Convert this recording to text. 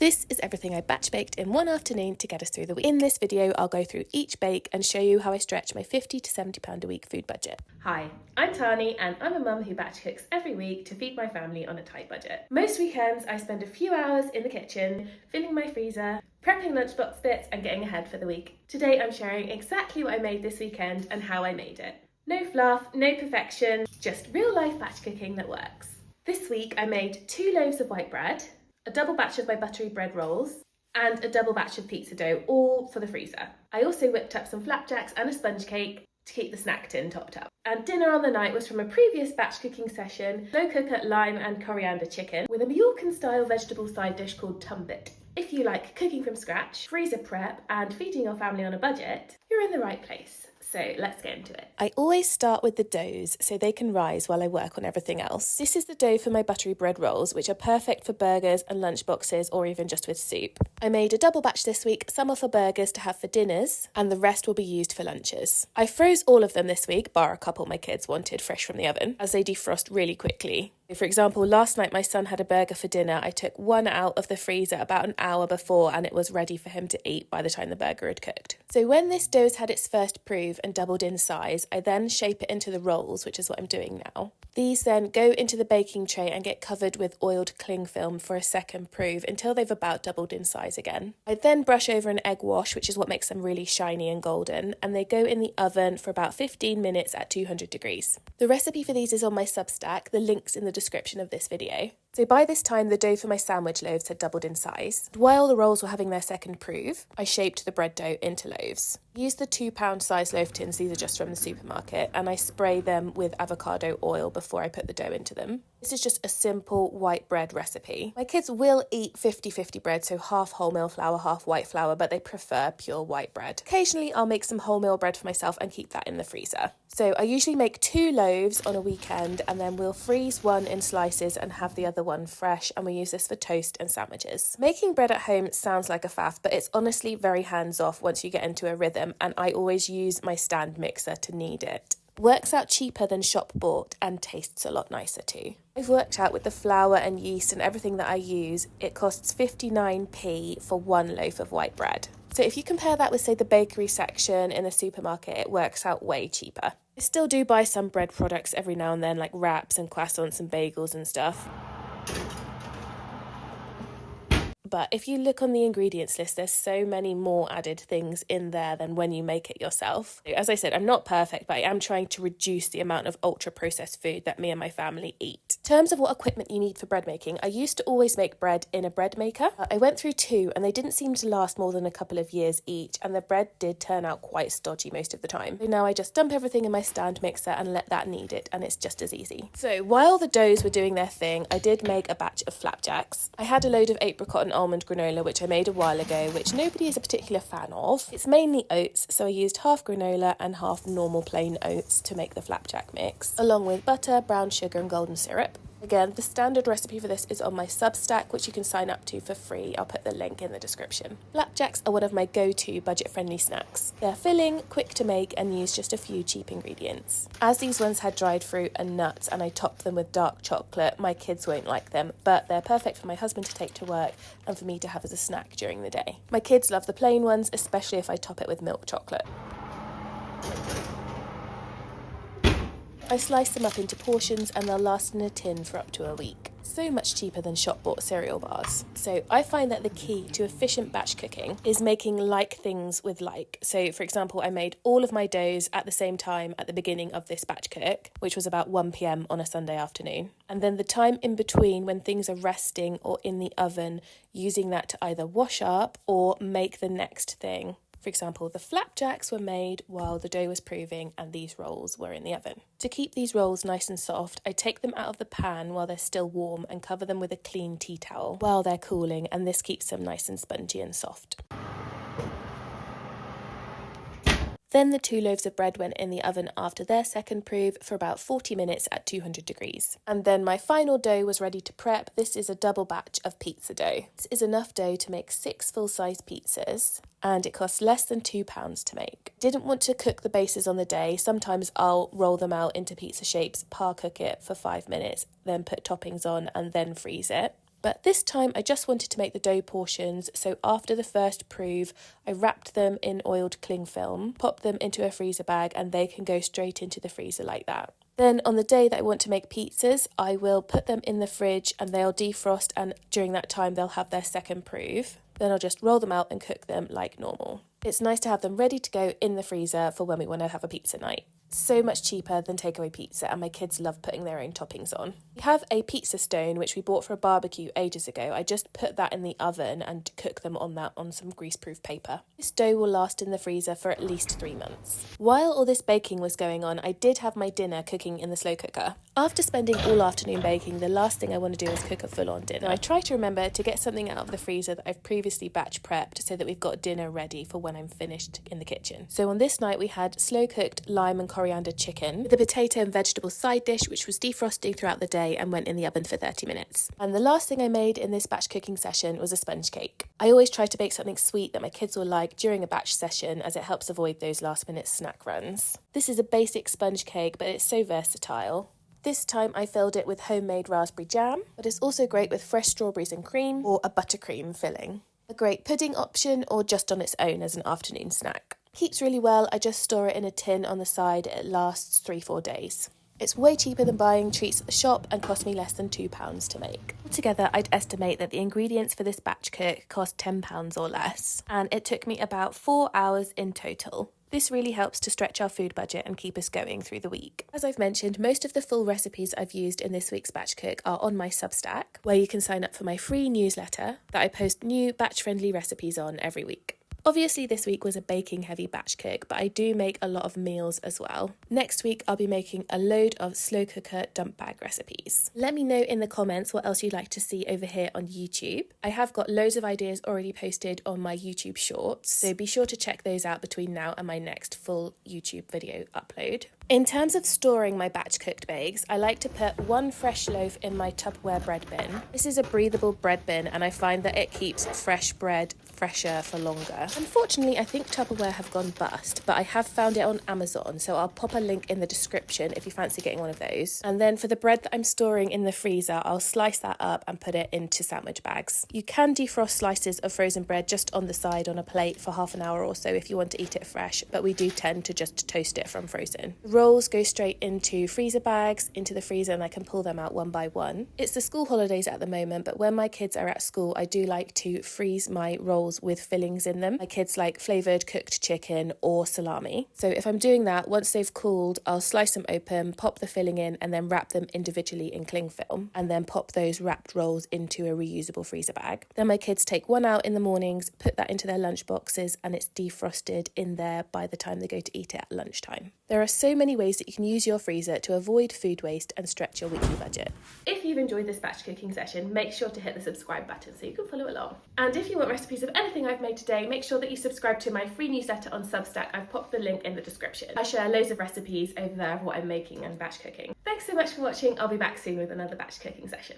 This is everything I batch baked in one afternoon to get us through the week. In this video, I'll go through each bake and show you how I stretch my £50 to £70 a week food budget. Hi, I'm Tahnee and I'm a mum who batch cooks every week to feed my family on a tight budget. Most weekends, I spend a few hours in the kitchen, filling my freezer, prepping lunchbox bits and getting ahead for the week. Today, I'm sharing exactly what I made this weekend and how I made it. No fluff, no perfection, just real life batch cooking that works. This week, I made 2 loaves of white bread, a double batch of my buttery bread rolls, and a double batch of pizza dough, all for the freezer. I also whipped up some flapjacks and a sponge cake to keep the snack tin topped up. And dinner on the night was from a previous batch cooking session, slow cooker lime and coriander chicken with a Mallorcan style vegetable side dish called tumbit. If you like cooking from scratch, freezer prep and feeding your family on a budget, you're in the right place. So let's get into it. I always start with the doughs so they can rise while I work on everything else. This is the dough for my buttery bread rolls, which are perfect for burgers and lunch boxes or even just with soup. I made a double batch this week, some are for burgers to have for dinners and the rest will be used for lunches. I froze all of them this week, bar a couple my kids wanted fresh from the oven, as they defrost really quickly. For example, last night my son had a burger for dinner. I took one out of the freezer about an hour before and it was ready for him to eat by the time the burger had cooked. So when this dough's had its first proof and doubled in size, I then shape it into the rolls, which is what I'm doing now. These then go into the baking tray and get covered with oiled cling film for a second proof until they've about doubled in size again. I then brush over an egg wash, which is what makes them really shiny and golden, and they go in the oven for about 15 minutes at 200 degrees. The recipe for these is on my Substack, the link's in the description of this video. So by this time, the dough for my sandwich loaves had doubled in size. While the rolls were having their second proof, I shaped the bread dough into loaves. Use the £2 size loaf tins, these are just from the supermarket, and I spray them with avocado oil before I put the dough into them. This is just a simple white bread recipe. My kids will eat 50-50 bread, so half wholemeal flour, half white flour, but they prefer pure white bread. Occasionally, I'll make some wholemeal bread for myself and keep that in the freezer. So I usually make 2 loaves on a weekend and then we'll freeze one in slices and have the other one fresh, and we use this for toast and sandwiches. Making bread at home sounds like a faff, but it's honestly very hands-off once you get into a rhythm, and I always use my stand mixer to knead it. Works out cheaper than shop bought and tastes a lot nicer too. I've worked out with the flour and yeast and everything that I use, it costs 59p for 1 loaf of white bread. So if you compare that with, say, the bakery section in the supermarket, it works out way cheaper. I still do buy some bread products every now and then, like wraps and croissants and bagels and stuff. But if you look on the ingredients list, there's so many more added things in there than when you make it yourself. As I said, I'm not perfect, but I am trying to reduce the amount of ultra-processed food that me and my family eat. In terms of what equipment you need for bread making, I used to always make bread in a bread maker. I went through 2 and they didn't seem to last more than a couple of years each, and the bread did turn out quite stodgy most of the time. So now I just dump everything in my stand mixer and let that knead it, and it's just as easy. So while the doughs were doing their thing, I did make a batch of flapjacks. I had a load of apricot and almond granola, which I made a while ago, which nobody is a particular fan of. It's mainly oats, so I used half granola and half normal plain oats to make the flapjack mix, along with butter, brown sugar and golden syrup. Again, the standard recipe for this is on my Substack, which you can sign up to for free. I'll put the link in the description. Flapjacks are one of my go-to budget-friendly snacks. They're filling, quick to make, and use just a few cheap ingredients. As these ones had dried fruit and nuts, and I topped them with dark chocolate, my kids won't like them, but they're perfect for my husband to take to work and for me to have as a snack during the day. My kids love the plain ones, especially if I top it with milk chocolate. I slice them up into portions and they'll last in a tin for up to a week. So much cheaper than shop-bought cereal bars. So I find that the key to efficient batch cooking is making like things with like. So for example, I made all of my doughs at the same time at the beginning of this batch cook, which was about 1 p.m. on a Sunday afternoon. And then the time in between when things are resting or in the oven, using that to either wash up or make the next thing. For example, the flapjacks were made while the dough was proving and these rolls were in the oven. To keep these rolls nice and soft, I take them out of the pan while they're still warm and cover them with a clean tea towel while they're cooling, and this keeps them nice and spongy and soft. Then the 2 loaves of bread went in the oven after their second proof for about 40 minutes at 200 degrees. And then my final dough was ready to prep. This is a double batch of pizza dough. This is enough dough to make 6 full-size pizzas, and it costs less than £2 to make. Didn't want to cook the bases on the day. Sometimes I'll roll them out into pizza shapes, par cook it for 5 minutes, then put toppings on and then freeze it. But this time I just wanted to make the dough portions, so after the first proof, I wrapped them in oiled cling film, popped them into a freezer bag, and they can go straight into the freezer like that. Then on the day that I want to make pizzas, I will put them in the fridge and they'll defrost, and during that time they'll have their second proof. Then I'll just roll them out and cook them like normal. It's nice to have them ready to go in the freezer for when we want to have a pizza night. So much cheaper than takeaway pizza, and my kids love putting their own toppings on. We have a pizza stone which we bought for a barbecue ages ago. I just put that in the oven and cook them on that on some greaseproof paper. This dough will last in the freezer for at least 3 months. While all this baking was going on, I did have my dinner cooking in the slow cooker. After spending all afternoon baking, the last thing I want to do is cook a full-on dinner. I try to remember to get something out of the freezer that I've previously batch prepped so that we've got dinner ready for when I'm finished in the kitchen. So on this night we had slow-cooked lime and coriander chicken with a potato and vegetable side dish which was defrosting throughout the day and went in the oven for 30 minutes. And the last thing I made in this batch cooking session was a sponge cake. I always try to bake something sweet that my kids will like during a batch session, as it helps avoid those last minute snack runs. This is a basic sponge cake, but it's so versatile. This time I filled it with homemade raspberry jam, but it's also great with fresh strawberries and cream or a buttercream filling. A great pudding option or just on its own as an afternoon snack. Keeps really well, I just store it in a tin on the side, it lasts 3-4 days. It's way cheaper than buying treats at the shop and cost me less than £2 to make. Altogether, I'd estimate that the ingredients for this batch cook cost £10 or less, and it took me about 4 hours in total. This really helps to stretch our food budget and keep us going through the week. As I've mentioned, most of the full recipes I've used in this week's batch cook are on my Substack, where you can sign up for my free newsletter that I post new batch-friendly recipes on every week. Obviously this week was a baking heavy batch cook, but I do make a lot of meals as well. Next week I'll be making a load of slow cooker dump bag recipes. Let me know in the comments what else you'd like to see over here on YouTube. I have got loads of ideas already posted on my YouTube shorts, so be sure to check those out between now and my next full YouTube video upload. In terms of storing my batch cooked bakes, I like to put one fresh loaf in my Tupperware bread bin. This is a breathable bread bin and I find that it keeps fresh bread fresher for longer. Unfortunately, I think Tupperware have gone bust, but I have found it on Amazon, so I'll pop a link in the description if you fancy getting one of those. And then for the bread that I'm storing in the freezer, I'll slice that up and put it into sandwich bags. You can defrost slices of frozen bread just on the side on a plate for half an hour or so if you want to eat it fresh, but we do tend to just toast it from frozen. Rolls go straight into freezer bags, into the freezer, and I can pull them out one by one. It's the school holidays at the moment, but when my kids are at school, I do like to freeze my rolls with fillings in them. My kids like flavoured cooked chicken or salami. So if I'm doing that, once they've cooled, I'll slice them open, pop the filling in, and then wrap them individually in cling film, and then pop those wrapped rolls into a reusable freezer bag. Then my kids take one out in the mornings, put that into their lunch boxes, and it's defrosted in there by the time they go to eat it at lunchtime. There are so many ways that you can use your freezer to avoid food waste and stretch your weekly budget. If you've enjoyed this batch cooking session, make sure to hit the subscribe button so you can follow along. And if you want recipes of anything I've made today, make sure that you subscribe to my free newsletter on Substack. I've popped the link in the description. I share loads of recipes over there of what I'm making and batch cooking. Thanks so much for watching. I'll be back soon with another batch cooking session.